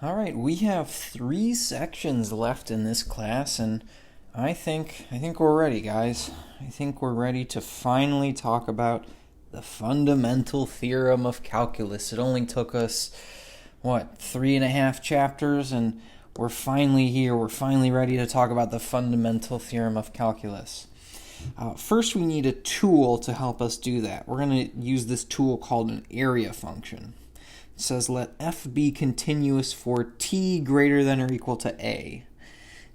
All right, we have three sections left in this class, and I think we're ready, guys. I think we're ready to finally talk about the fundamental theorem of calculus. It only took us, what, 3.5 chapters, and we're finally here. We're finally ready to talk about the fundamental theorem of calculus. First, we need a tool to help us do that. We're going to use this tool called an area function. It says let f be continuous for t greater than or equal to a.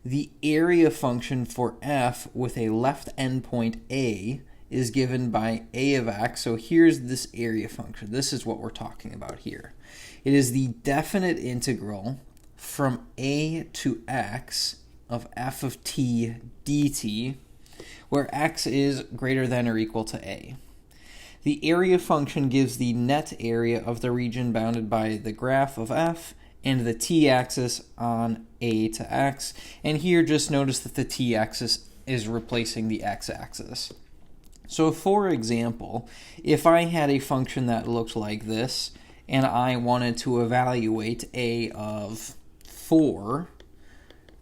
The area function for f with a left endpoint a is given by a of x. So here's this area function. This is what we're talking about here. It is the definite integral from a to x of f of t dt, where x is greater than or equal to a. The area function gives the net area of the region bounded by the graph of f and the t-axis on a to x. And here just notice that the t-axis is replacing the x-axis. So for example, if I had a function that looked like this and I wanted to evaluate a of 4,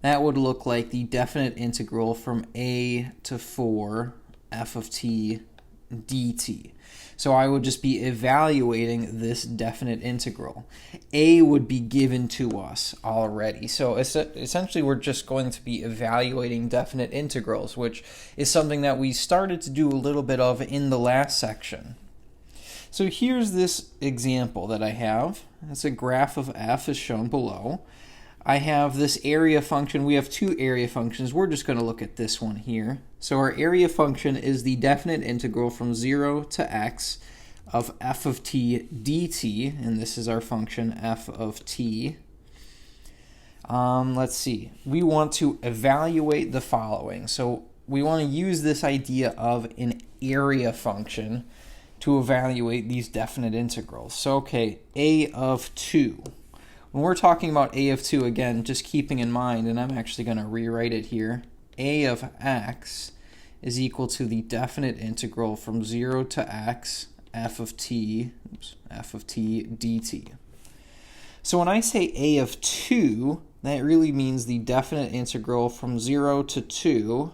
that would look like the definite integral from a to 4 f of t dt. So I would just be evaluating this definite integral. A would be given to us already. So essentially we're just going to be evaluating definite integrals, which is something that we started to do a little bit of in the last section. So here's this example that I have. It's a graph of f as shown below. I have this area function. We have two area functions. We're just going to look at this one here. So our area function is the definite integral from 0 to x of f of t dt, and this is our function f of t. Let's see. We want to evaluate the following. So we want to use this idea of an area function to evaluate these definite integrals. So okay, a of 2. When we're talking about a of 2, again, just keeping in mind, and I'm actually going to rewrite it here, a of x is equal to the definite integral from 0 to x f of t dt. So when I say a of 2, that really means the definite integral from 0 to 2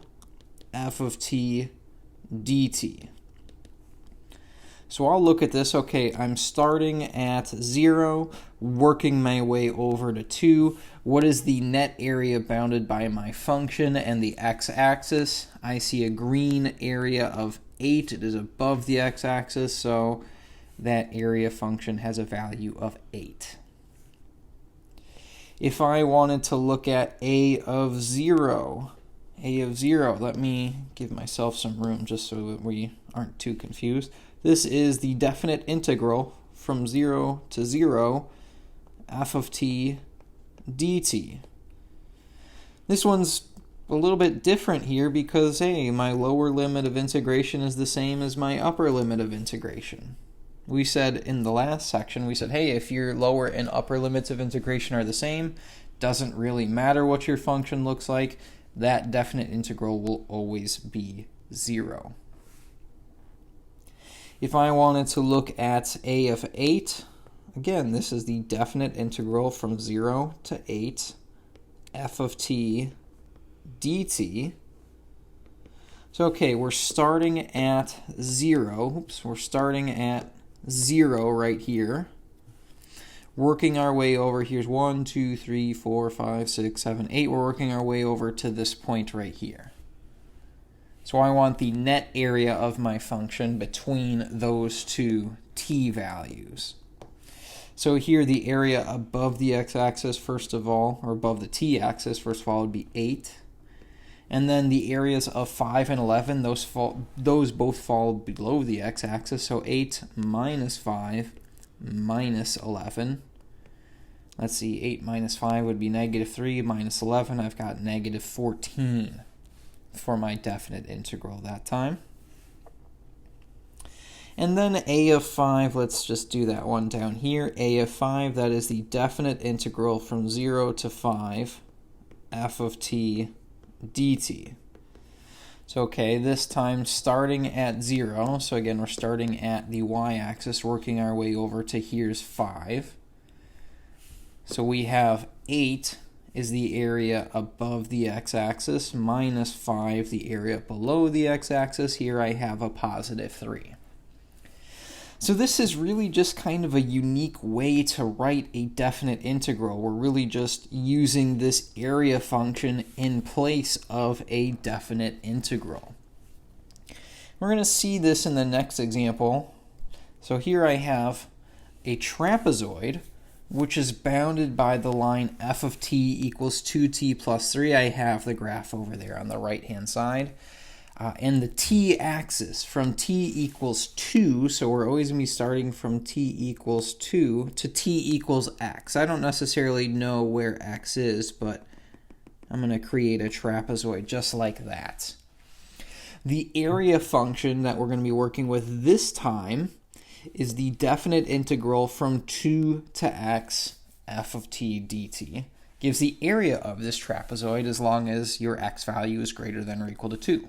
f of t dt. So I'll look at this. Okay, I'm starting at 0, working my way over to 2. What is the net area bounded by my function and the x-axis? I see a green area of 8. It is above the x-axis, so that area function has a value of 8. If I wanted to look at a of 0, let me give myself some room just so that we aren't too confused. This is the definite integral from 0 to 0 f of t dt. This one's a little bit different here because, hey, my lower limit of integration is the same as my upper limit of integration. We said in the last section, hey, if your lower and upper limits of integration are the same, doesn't really matter what your function looks like, that definite integral will always be 0. If I wanted to look at a of 8, again, this is the definite integral from 0 to 8 f of t dt. So, okay, we're starting at 0. We're starting at 0 right here. Working our way over, here's 1, 2, 3, 4, 5, 6, 7, 8. We're working our way over to this point right here. So I want the net area of my function between those two t values. So here the area above the x-axis, first of all, or above the t-axis, first of all, would be 8. And then the areas of 5 and 11, those both fall below the x-axis. So 8 minus 5 minus 11. Let's see, 8 minus 5 would be negative 3 minus 11. I've got negative 14 for my definite integral that time. And then a of 5, let's just do that one down here. a of 5, that is the definite integral from 0 to 5 f of t dt. So okay, this time starting at 0, so again we're starting at the y-axis, working our way over to here's 5. So we have 8 is the area above the x-axis minus 5 the area below the x-axis. Here I have a positive 3. So this is really just kind of a unique way to write a definite integral. We're really just using this area function in place of a definite integral. We're going to see this in the next example. So here I have a trapezoid, which is bounded by the line f of t equals 2t plus 3. I have the graph over there on the right-hand side. And the t-axis from t equals 2, so we're always going to be starting from t equals 2 to t equals x. I don't necessarily know where x is, but I'm going to create a trapezoid just like that. The area function that we're going to be working with this time is the definite integral from 2 to x f of t dt. Gives the area of this trapezoid as long as your x value is greater than or equal to 2.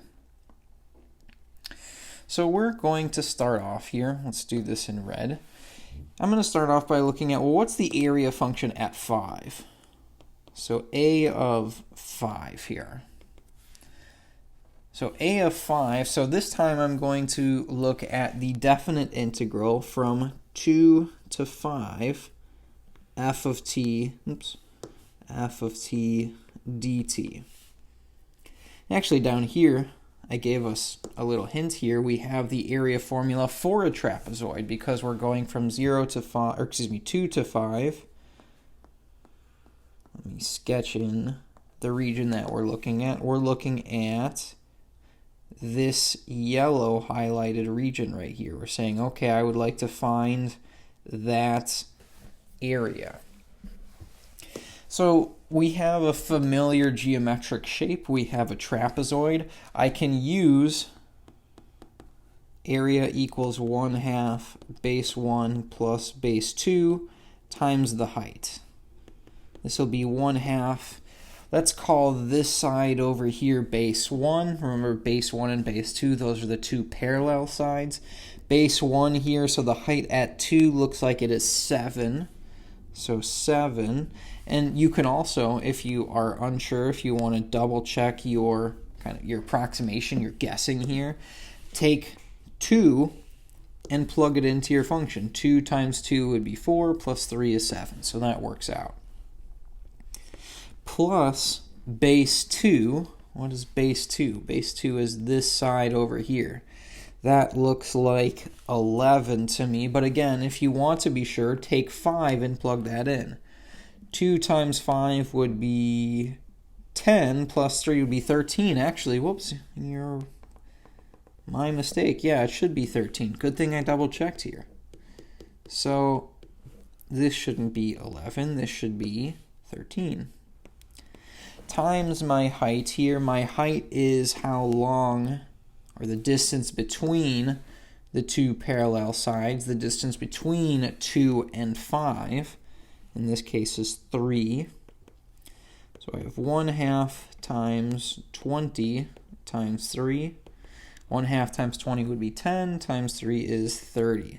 So we're going to start off here. Let's do this in red. I'm going to start off by looking at, well, what's the area function at 5? So a of 5 here. So a of 5, so this time I'm going to look at the definite integral from 2 to 5 f of t dt. Actually down here, I gave us a little hint here. We have the area formula for a trapezoid because we're going from 2 to 5. Let me sketch in the region that we're looking at. We're looking at this yellow highlighted region right here. We're saying, okay, I would like to find that area. So we have a familiar geometric shape. We have a trapezoid. I can use area equals 1/2 base 1 plus base 2 times the height. This will be 1/2. Let's call this side over here base 1. Remember, base 1 and base 2, those are the two parallel sides. Base 1 here, so the height at 2 looks like it is 7. So 7. And you can also, if you are unsure, if you want to double check your your approximation, your guessing here, take 2 and plug it into your function. 2 times 2 would be 4, plus 3 is 7. So that works out. Plus base 2. What is base 2? Base 2 is this side over here. That looks like 11 to me. But again, if you want to be sure, take 5 and plug that in. 2 times 5 would be 10, plus 3 would be 13. Actually, whoops, my mistake. Yeah, it should be 13. Good thing I double checked here. So this shouldn't be 11. This should be 13. Times my height here. My height is how long, or the distance between the two parallel sides. The distance between 2 and 5, in this case, is 3. So I have 1/2 times 20 times 3. 1/2 times 20 would be 10, times 3 is 30.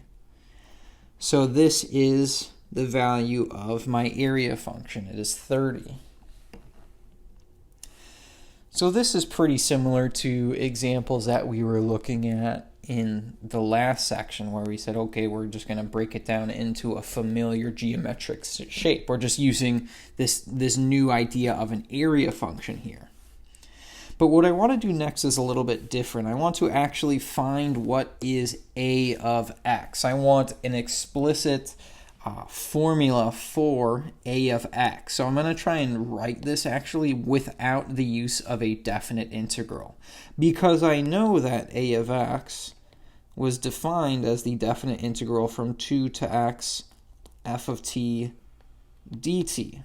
So this is the value of my area function. It is 30. So this is pretty similar to examples that we were looking at in the last section where we said, okay, we're just going to break it down into a familiar geometric shape. We're just using this new idea of an area function here. But what I want to do next is a little bit different. I want to actually find what is a of x. I want an explicit formula for a of x. So I'm going to try and write this actually without the use of a definite integral, because I know that a of x was defined as the definite integral from 2 to x f of t dt.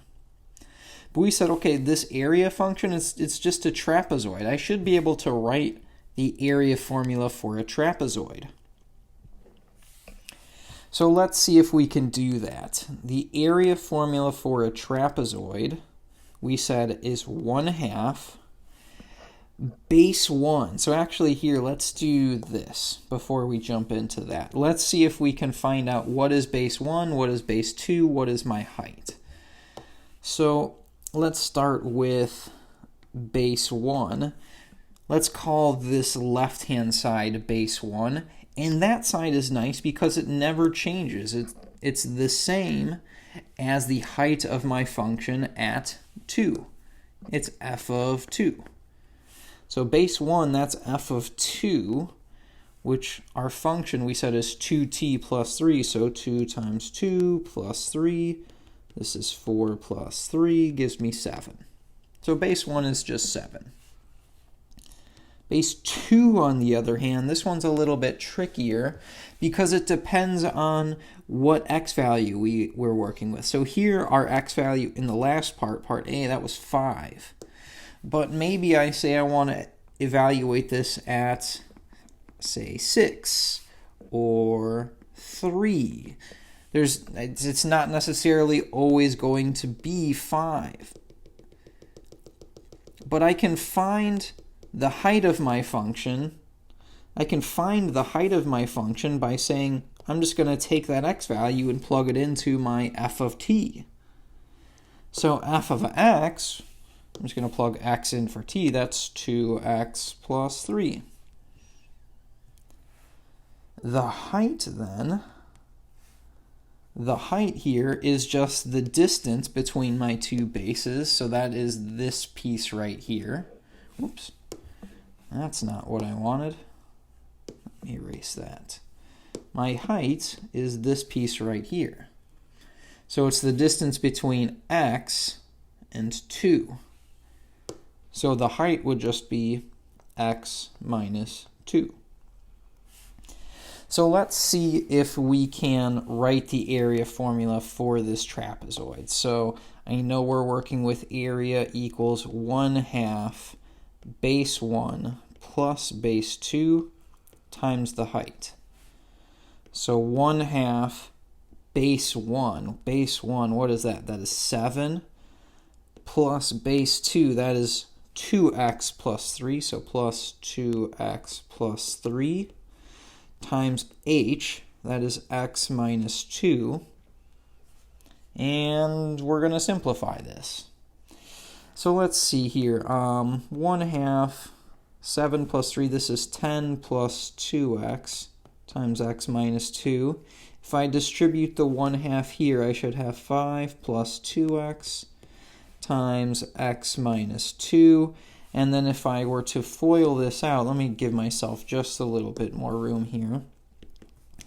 But we said, okay, this area function, it's just a trapezoid. I should be able to write the area formula for a trapezoid. So let's see if we can do that. The area formula for a trapezoid, we said, is 1/2 base 1. So actually here, let's do this before we jump into that. Let's see if we can find out what is base 1, what is base 2, what is my height. So let's start with base 1. Let's call this left-hand side base 1. And that side is nice because it never changes. It's the same as the height of my function at 2. It's f of 2. So base 1, that's f of 2, which our function we said is 2t plus 3. So 2 times 2 plus 3. This is 4 plus 3 gives me 7. So base 1 is just 7. Base 2, on the other hand, this one's a little bit trickier because it depends on what x value we're working with. So here our x value in the last part, part A, that was 5. But maybe I say I want to evaluate this at, say, 6 or 3. It's not necessarily always going to be 5. But I can find the height of my function. I can find the height of my function by saying I'm just going to take that x value and plug it into my f of t. So f of x, I'm just going to plug x in for t. That's 2x plus 3. The height then, the height here is just the distance between my two bases. So that is this piece right here. Whoops. That's not what I wanted. Let me erase that. My height is this piece right here. So it's the distance between x and 2. So the height would just be x minus 2. So let's see if we can write the area formula for this trapezoid. So I know we're working with area equals 1/2 base 1 plus base 2 times the height. So 1/2 base 1. Base 1, what is that? That is 7 plus base 2, that is 2x plus 3, so plus 2x plus 3 times h, that is x minus 2. And we're going to simplify this. So let's see here. 1/2, 7 plus 3, this is 10 plus 2x times x minus 2. If I distribute the 1/2 here, I should have 5 plus 2x times x minus 2. And then if I were to FOIL this out, let me give myself just a little bit more room here.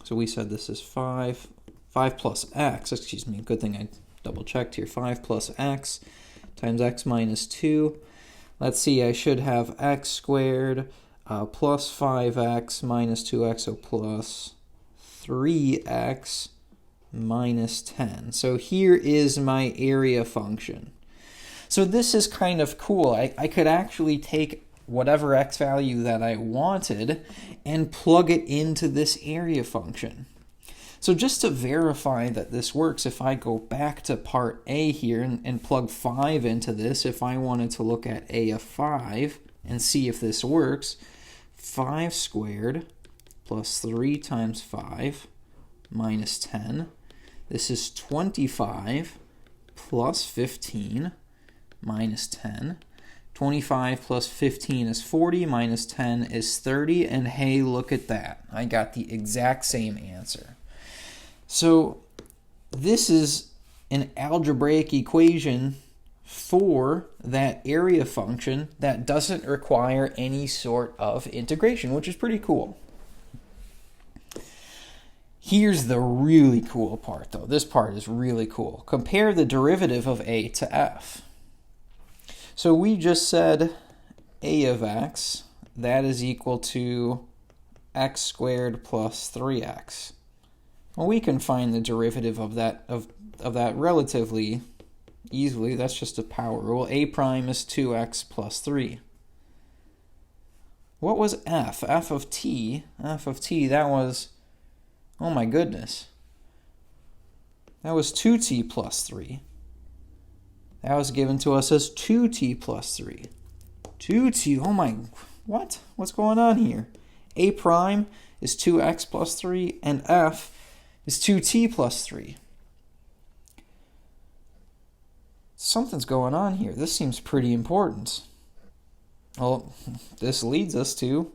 So we said this is 5 plus x, excuse me, good thing I double checked here, 5 plus x times x minus 2. Let's see, I should have x squared plus 5x minus 2x, so plus 3x minus 10. So here is my area function. So this is kind of cool. I could actually take whatever x value that I wanted and plug it into this area function. So just to verify that this works, if I go back to part A here and plug 5 into this, if I wanted to look at A of 5 and see if this works, 5 squared plus 3 times 5 minus 10. This is 25 plus 15 minus 10. 25 plus 15 is 40, minus 10 is 30, and hey, look at that. I got the exact same answer. So this is an algebraic equation for that area function that doesn't require any sort of integration, which is pretty cool. Here's the really cool part, though. This part is really cool. Compare the derivative of a to f. So we just said a of x, that is equal to x squared plus 3x. Well, we can find the derivative of that relatively easily. That's just a power rule. A prime is 2x plus 3. What was f? F of t, that was, oh my goodness, that was 2t plus 3. That was given to us as 2t plus 3. 2t, oh my, what? What's going on here? A prime is 2x plus 3, and f is 2t plus 3. something's going on here. This seems pretty important. Well, this leads us to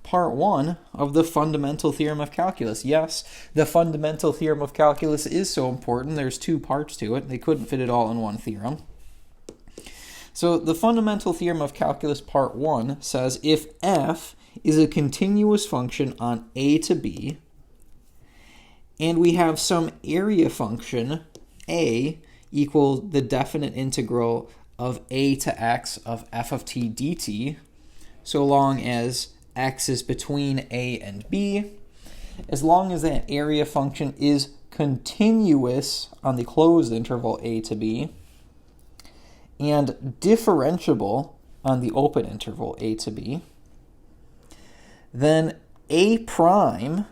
part 1 of the fundamental theorem of calculus. Yes, the fundamental theorem of calculus is so important. There's 2 parts to it. They couldn't fit it all in one theorem. So the fundamental theorem of calculus part 1 says if f is a continuous function on a to b, and we have some area function a equal the definite integral of a to x of f of t dt, so long as x is between a and b, as long as that area function is continuous on the closed interval a to b, and differentiable on the open interval a to b, then a prime,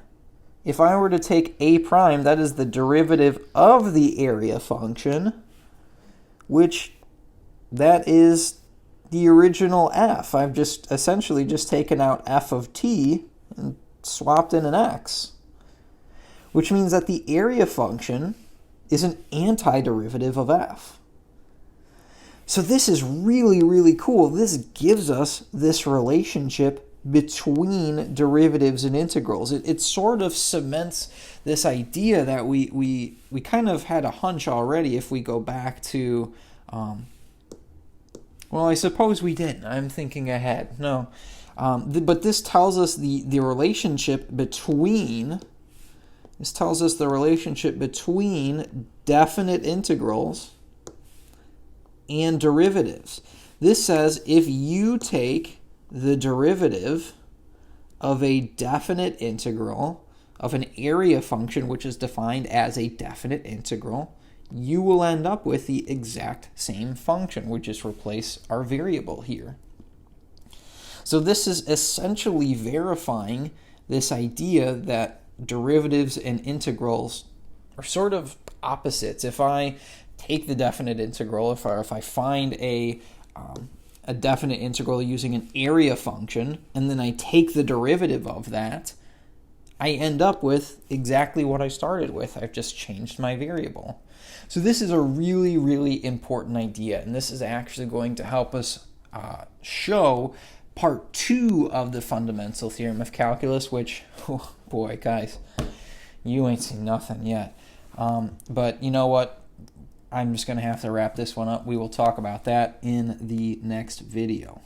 if I were to take a prime, that is the derivative of the area function, which that is the original f. I've just essentially just taken out f of t and swapped in an x, which means that the area function is an antiderivative of f. So this is really, really cool. This gives us this relationship between derivatives and integrals. It sort of cements this idea that we kind of had a hunch already if we go back to, well, I suppose we didn't. I'm thinking ahead. No. But this tells us the relationship between, definite integrals and derivatives. This says if you take the derivative of a definite integral of an area function, which is defined as a definite integral, you will end up with the exact same function. We just replace our variable here. So this is essentially verifying this idea that derivatives and integrals are sort of opposites. If I take the definite integral, if I find a definite integral using an area function, and then I take the derivative of that, I end up with exactly what I started with. I've just changed my variable. So this is a really, really important idea, and this is actually going to help us show part 2 of the fundamental theorem of calculus, which, oh boy, guys, you ain't seen nothing yet. But you know what? I'm just going to have to wrap this one up. We will talk about that in the next video.